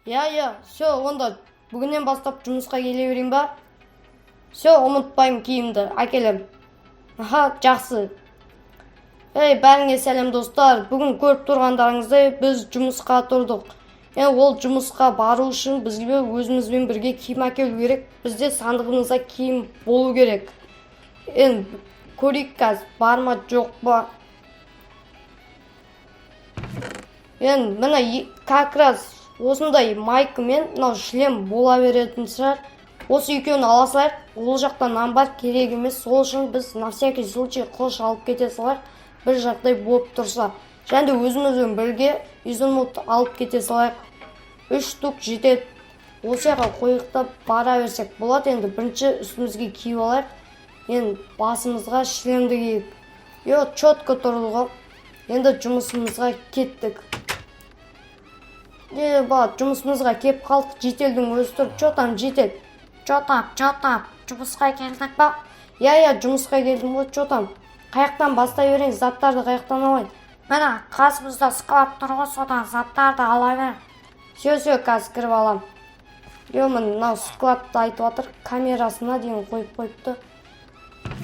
Все, онда бүгіннен бастап жұмысқа келе берейін ба? Все, ұмытпаймын киімді, әкелем. Аха, жақсы. Бәріңе сәлем достар. Бүгін көріп тұрғандарыңыздай біз жұмысқа тұрдық. Ол жұмысқа бару үшін бізге өзімізбен бірге киім әкелу керек. Бізде сандығымызда киім болу керек. Көрейік қазір, бар ма, жоқ па? Міне как раз осындай майка мен шлем бола беретін шығар. Осы екеуін ала салайық. Ол жақтан амбар керек емес. Сол үшін біз на всякий случай қылыш алып кете салайық. Бір жағдай болып тұрса. Және де өзімізбен бірге изумруд алып кете салайық. 3 штук жетеді. Осы жаққа қойықтап бара берсек болады. Енді бірінші үстімізге киіп алайық. Басымызға шлемді киіп. Четко тұрдық. Енді жұмысымызға кеттік. Жұмысымызға кеп қалдық. Жетелдің өзі тұр. Чотам жетел. Чотам, жұмысқа келдік ба? Жұмысқа келдім ғой, чотам. Қаяқтан бастай берейін, заттарды қаяқтан алайын. Міне, қасымызда сықылап тұр ғой, содан заттарды ала бер. Все, қазір кіріп алам. Мынау сықылапты айтып жатыр, камерасына дейін қойып қойыпты.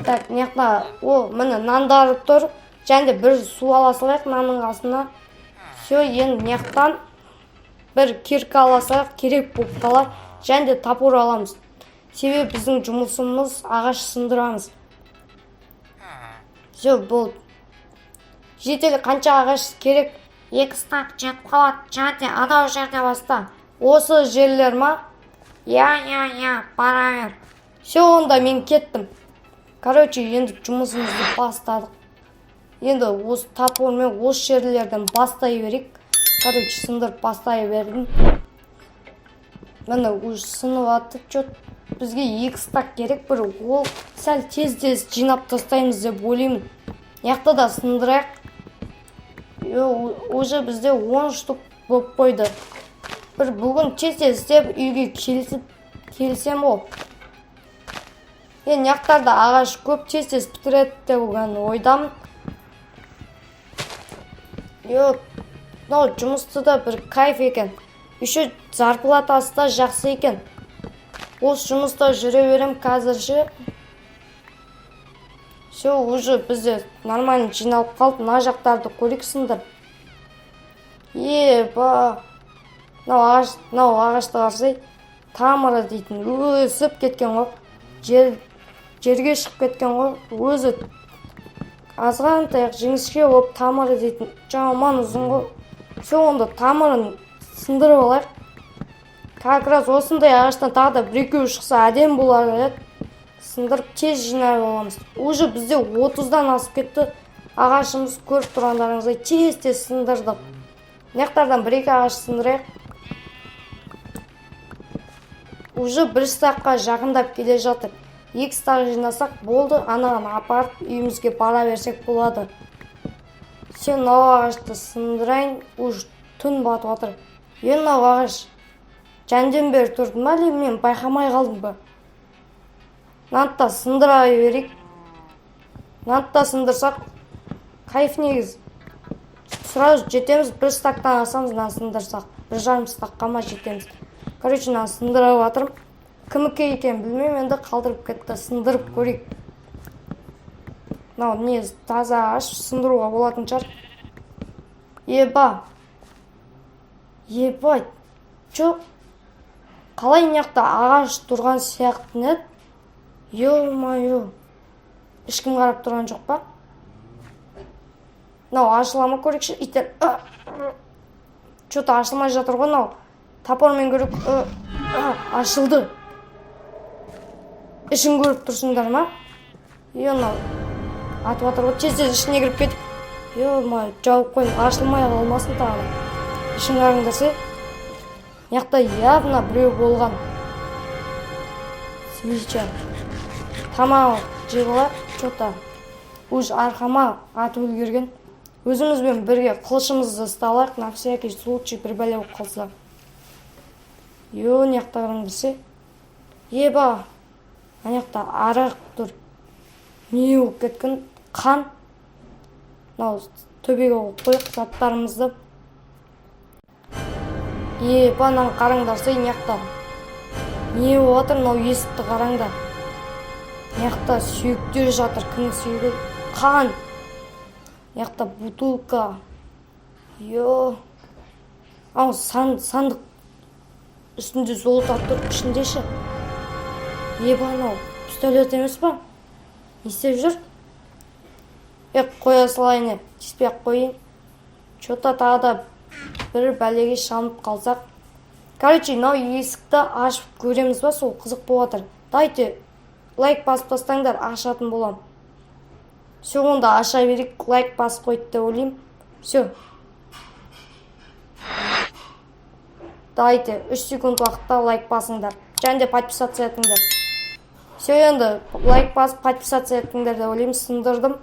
Так, неқта, міне нандары тұр. Және бір су ала салайық нанның қасына. Все, енді неқтан бір кирка ала салайық, керек болып қалар. Және де топор аламыз. Себебі біздің жұмысымыз ағаш сындырамыз. Все, болды. Жетел қанша ағаш керек? 2 стак жетіп қалады. Және де анау жерде баста. Осы жерлер ма? Бара бер. Все, онда мен кеттім. Короче, енді жұмысымызды бастадық. Енді осы топормен осы жерлерден бастай берейік. Короче, сындырып бастай бердім. Міне уже сынып атты. Бізге 2 стак керек. Бір ол сәл тез жинап тастаймыз деп ойлаймын. Яқты да сындырайық. Уже бізде 10 штук болып қойды. Бір бүгін тез істеп үйге келсем ол. Яқтарда ағаш көп тез бітіреді деп ойдамын. Жұмысты да бір кайф екен. Еще зарплатасы да жақсы екен. Осы жұмыста жүре берем қазірше. Все, уже бізде нормально жиналып қалды. Мына жақтарды көрейік сындыр. Мынау ағашты қарсай. Тамыры дейтін өсіп кеткен ғой. Жерге шығып кеткен ғой. Өзі азғантаяқ жіңішке болып тамыры дейтін жаман ұзын ғой. Все, онда тамырын сындырып алайық. Как раз осындай ағаштан тағы да бір-екеу шықса әдем болар еді. Сындырып тез жинай аламыз. Уже бізде 30-дан асып кетті. Ағашымыз көріп тұрғандарыңыздай тез сындырдық. Неқтардан 1-2 ағаш сындырайық. Уже 1 стаққа жақындап келе жатыр. 2 стақ жинасақ болды. Анаған апарып үйімізге бара берсек болады. Сен мынау ағашты сындырайын. Уже түн батып жатыр. Мынау ағаш жәнден бері тұрды ма, мен байқамай қалдым ба? Нантта сындыра берейік. Нантта сындырсақ кайф негіз. Сразу жетеміз. 1 стақтан асамыз, нан сындырсақ. 1,5 стаққа ма жетеміз. Короче, нан сындырып жатырмын. Кімікі екен білмеймін, енді қалдырып кетті. Сындырып көрейік. Мынау не таза ағаш, сындыруға болатын шығар. Ебай. Қалай неқта ағаш тұрған сияқты нет? Ё-моё. Ешкім қарап тұрған жоқ па? Мынау ашылама көрекші. Иттер. Что-то ашылмай жатыр ғой мынау. Топормен көріп. Ашылды. Ішін көріп тұрсыңдар ма? Мынау. Атып жатыр ғой. Тез ішіне кіріп кетіп. Ё-моё, жауып қойын. Ашылмай қалмасын тағы. Ішін қарыңдарсы. Яқта явно біреу болған. Свеча. Тамақ жығылар. Что-то. Уж арқама атып үлгерген. Өзімізбен бірге қылышымызды ұсталайық. На всякий случай бір бәле болып қалса. Яқта қарыңдарсы. Аяқта арақ тұр. Не болып кеткен? Қан. Мынау төбеге қойық заттарымызды. Банан қараңдар, сен яқта. Не болып жатыр, мынау есікті қараңдар. Яқта сүйектер жатыр, кімнің сүйегі? Қан. Яқта бутылка. Ау, сандық үстінде золото тұр, ішінде ше. Банау, пистолет емес па? Не істеп жүр? Қоя салайын, тиіспей-ақ қойын. Чота тағы да бір бәлеге шалынып қалсақ. Короче, мынау есікті ашып көреміз ба, сол қызық болып жатыр. Дайте лайк басып тастаңдар, ашатын болам. Все, онда аша берейік, лайк басып қойды деп ойлаймын. Все. Дайте 3 секунд уақытта лайк басыңдар. Және де подписаться етіңдер. Все, енді лайк басып подписаться етіңдер деп ойлаймын, сындырдым.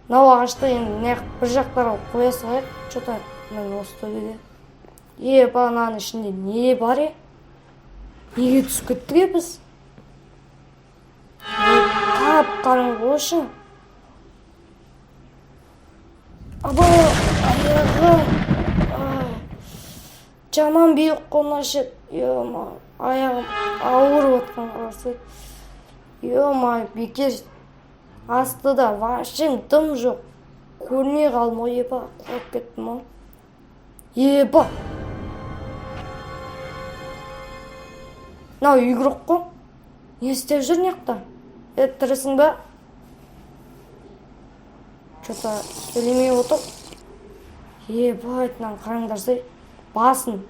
Мынау ағашты енді бір жақтарға қоя салайық. Что-то мен осы төбеге. Бананың ішінде не бар е? Неге түсіп кеттік біз? Қап-қараңғы үшін. Аяғым. Жаман бейік қолына шет. Аяғым ауыр отқан қарасы. Бекер. Асты да вообще дым жоқ. Көрмей қалдым ғой, құлап кеттім ғой. Мынау игрок қой. Не істеп жүр неқта? Тірісің ба? Что-то сөйлемей отыр. Айтынан қараңдарсай. Басын.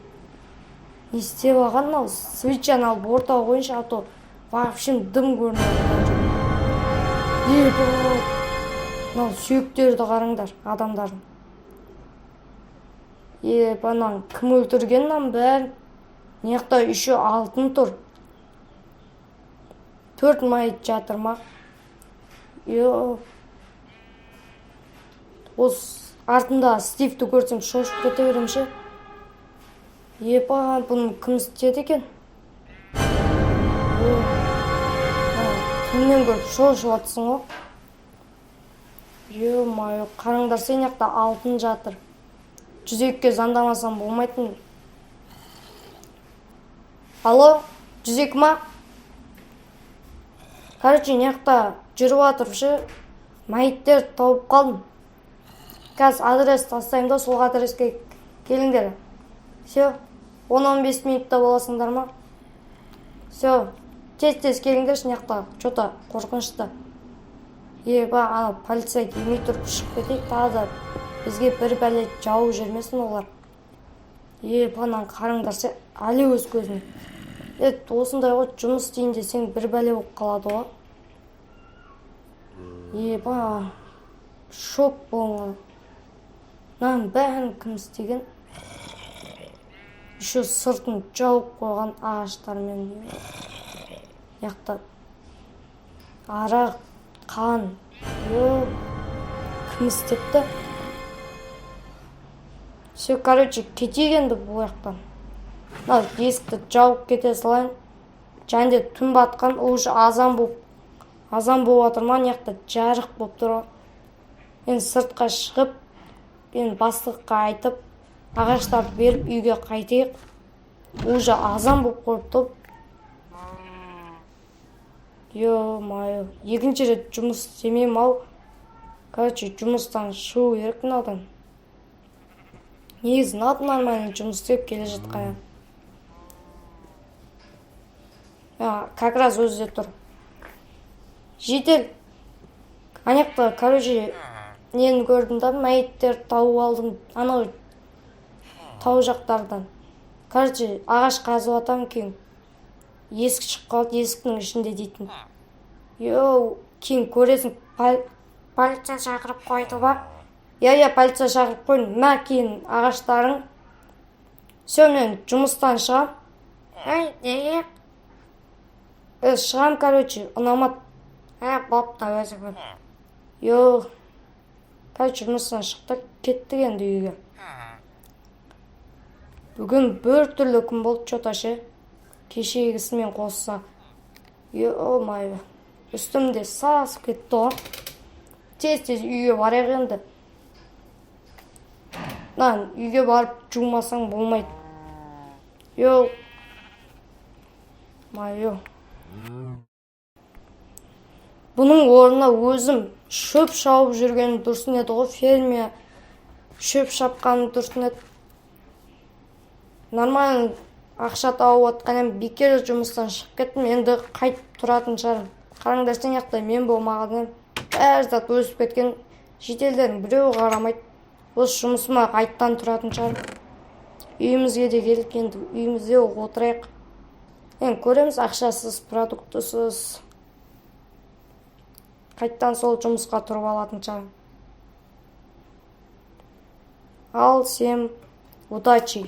Не істеп алған мынау? Свитчан алып ортаға қойыншы, а то вообще дым көрінеді. Мынау сүйектерді қараңдар, адамдардың. Банан кім өлтіргеннен бәрін? Неқта еще алтын тұр. 4 майт жатыр ма? Осы артында Стивті көрсем шошып кете беремші. Бұны кім істеді екен? Кімнен көріп шошып атсың ғой? Қараңдар, сен яқта алтын жатыр. 102-ке звондамасам болмайтын. Алло, 102 ма? Короче, неқта жүріп атыршы, мәйттер тауып қалдым. Қазір адрес тастайым да, сол адреске келіңдер. Все, 10-15 минутта боласыңдар ма? Все, тез-тез келіңдерші неқта, что-то қорқынышты. Ана полиция келмей тұрып шығып кетейік, тағы да бізге бір бәле жауып жүрмесін олар. Банан қараңдарсы, әлі өз көзіне. Осындай ғой, жұмыс істейін десең бір бәле болып қалады ғой. Шок болыңа. Бәрін кім істеген? Еще сыртын жауып қойған ағаштармен. Яқта арақ, қан. Кім істепті? Все, короче, кетегенді бұл яқтан. Есікті жауып кете салайын. Және де түн батқан, уже азан болып атырман, яқта жарық болып тұр. Мен сыртқа шығып, мен бастыққа айтып, ағаштарды беріп үйге қайтайық. Уже азан болып қойыпты. Екінші рет жұмыс істемеймін ау. Короче, жұмыстан шығу керек мынадан. Негізі нормально жұмыс істеп келе жатқан. Как раз өзі тұр. Жедел. Анекта, короче, нені көрдім да, мәйттер тауып алдым. Анау тау жақтардан. Короче, ағаш қазып атам кейін. Есік шығып қалды, есіктің ішінде дейтін. Кейін көресің, Полиция шақырып қойды ба? Полиция шақырып қойын. Кейін ағаштарың. Все, мен жұмыстан шығам. Неге? Шығам, короче, ұнамат. Бопты өзі бұл. Короче, жұмыстан шықтық, кеттік енді үйге. Бүгін бір түрлі күн болды, что-то ше. Кешегісімен қосса. Үстімде сасып кетті ғой. Тез-тез үйге барайық енді. Үйге барып жумасаң болмайды. Yok. Майо. Бұның орнына өзім шөп шауып жүрген дұрсын еді ғой, ферме шөп шапқан дұрсын еді. Нормально ақша тауып отқаннан бекер жұмыстан шығып кеттім, енді қайтып тұратын шығармын. Қараңдар сен яқта мен болмағаннан бәрі зат өсіп кеткен, шетелден біреу қарамайды. Осы жұмысыма қайттан тұратын шығармын. Үйімізге де келдік, енді үйімізде отырайық. Енді көреміз, ақшасыз, продуктысыз. Қайттан сол жұмысқа тұрып алатын шығармын. Ал сен удачи.